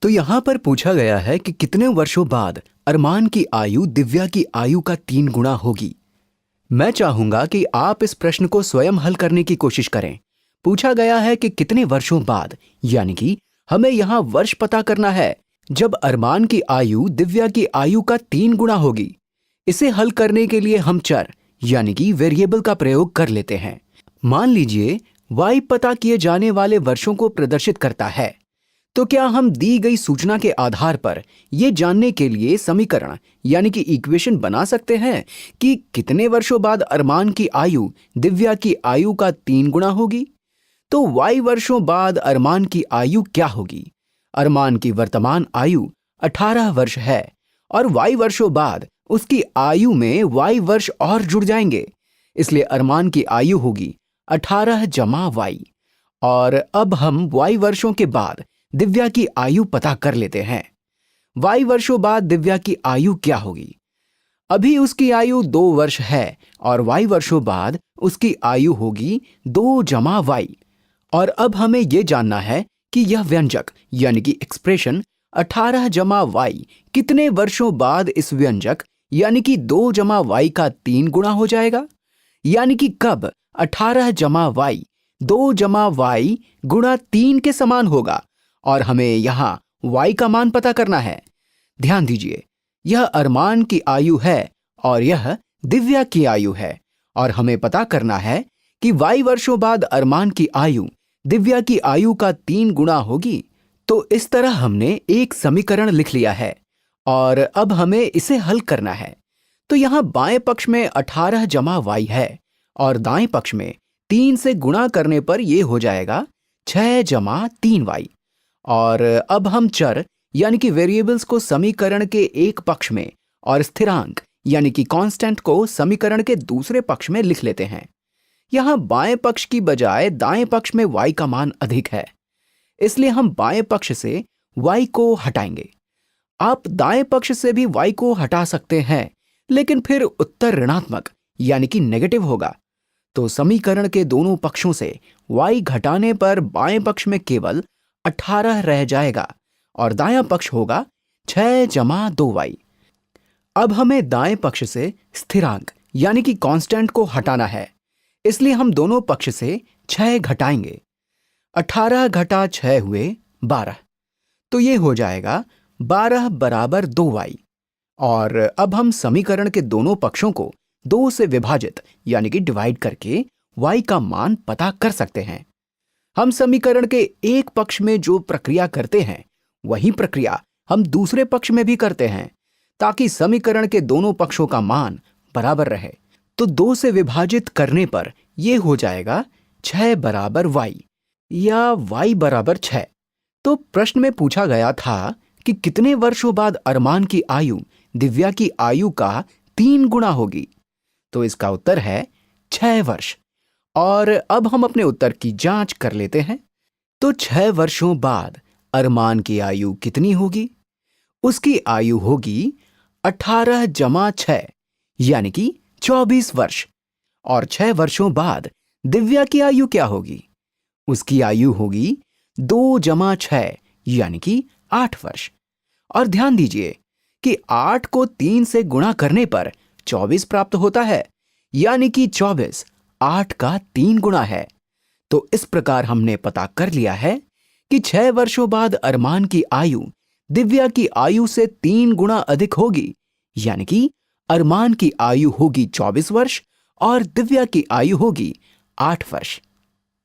तो यहाँ पर पूछा गया है कि कितने वर्षों बाद अरमान की आयु दिव्या की आयु का 3 गुना होगी। मैं चाहूंगा कि आप इस प्रश्न को स्वयं हल करने की कोशिश करें। पूछा गया है कि कितने वर्षों बाद, यानी कि हमें यहाँ वर्ष पता करना है जब अरमान की आयु दिव्या की आयु का 3 गुना होगी। इसे हल करने के लिए हम चर यानी कि वेरिएबल का प्रयोग कर लेते हैं। मान लीजिए y पता किए जाने वाले वर्षों को प्रदर्शित करता है। तो क्या हम दी गई सूचना के आधार पर यह जानने के लिए समीकरण यानी कि इक्वेशन बना सकते हैं कि कितने वर्षों बाद अरमान की आयु दिव्या की आयु का 3 गुना होगी? तो y वर्षों बाद अरमान की आयु क्या होगी? अरमान की वर्तमान आयु 18 वर्ष है और y वर्षों बाद उसकी आयु में y वर्ष और जुड़ जाएंगे, इसलिए अरमान की आयु होगी 18 जमा y। और अब हम y वर्षों के बाद दिव्या की आयु पता कर लेते हैं। y वर्षों बाद दिव्या की आयु क्या होगी? अभी उसकी आयु 2 वर्ष है और y वर्षों बाद उसकी आयु होगी 2 जमा y। और अब हमें यह जानना है कि यह व्यंजक यानी कि एक्सप्रेशन 18 जमा y कितने वर्षों बाद इस व्यंजक यानी कि 2 जमा y का 3 गुना हो जाएगा, यानी कि कब 18 जमा y 2 जमा y गुणा 3 के समान होगा। और हमें यहाँ y का मान पता करना है। ध्यान दीजिए, यह अरमान की आयु है और यह दिव्या की आयु है और हमें पता करना है कि y वर्षों बाद अरमान की आयु दिव्या की आयु का 3 गुना होगी। तो इस तरह हमने एक समीकरण लिख लिया है और अब हमें इसे हल करना है। तो यहाँ बाएं पक्ष में 18 जमा y है और दाएं पक्ष में 3 से गुणा करने पर यह हो जाएगा 6 जमा 3y। और अब हम चर यानी कि वेरिएबल्स को समीकरण के एक पक्ष में और स्थिरांक यानी कि कांस्टेंट को समीकरण के दूसरे पक्ष में लिख लेते हैं। यहाँ बाएं पक्ष की बजाय दाएं पक्ष में y का मान अधिक है, इसलिए हम बाएं पक्ष से y को हटाएंगे। आप दाएं पक्ष से भी y को हटा सकते हैं, लेकिन फिर उत्तर ऋणात्मक यानी कि नेगेटिव होगा। तो समीकरण के दोनों पक्षों से y घटाने पर बाएं पक्ष में केवल 18 रह जाएगा और दायां पक्ष होगा 6 जमा 2y। अब हमें दाएं पक्ष से स्थिरांक यानी कि कांस्टेंट को हटाना है, इसलिए हम दोनों पक्ष से 6 घटाएंगे। 18 घटा 6 हुए 12, तो ये हो जाएगा 12 बराबर 2y। और अब हम समीकरण के दोनों पक्षों को 2 से विभाजित यानी कि डिवाइड करके y का मान पता कर सकते हैं। हम समीकरण के एक पक्ष में जो प्रक्रिया करते हैं वही प्रक्रिया हम दूसरे पक्ष में भी करते हैं, ताकि समीकरण के दोनों पक्षों का मान बराबर रहे। तो 2 से विभाजित करने पर यह हो जाएगा 6 बराबर y या y बराबर 6। तो प्रश्न में पूछा गया था कि कितने वर्षों बाद अरमान की आयु दिव्या की आयु का 3 गुना होगी। तो इसका उत्तर है 6 वर्ष। और अब हम अपने उत्तर की जांच कर लेते हैं। तो 6 वर्षों बाद अरमान की आयु कितनी होगी? उसकी आयु होगी 18 जमा 6 यानी कि 24 वर्ष। और 6 वर्षों बाद दिव्या की आयु क्या होगी? उसकी आयु होगी 2 जमा 6 यानी कि 8 वर्ष। और ध्यान दीजिए कि 8 को 3 से गुणा करने पर 24 प्राप्त होता है, यानी कि 24 8 का 3 गुना है। तो इस प्रकार हमने पता कर लिया है कि 6 वर्षों बाद अरमान की आयु दिव्या की आयु से 3 गुना अधिक होगी, यानी कि अरमान की आयु होगी 24 वर्ष और दिव्या की आयु होगी 8 वर्ष।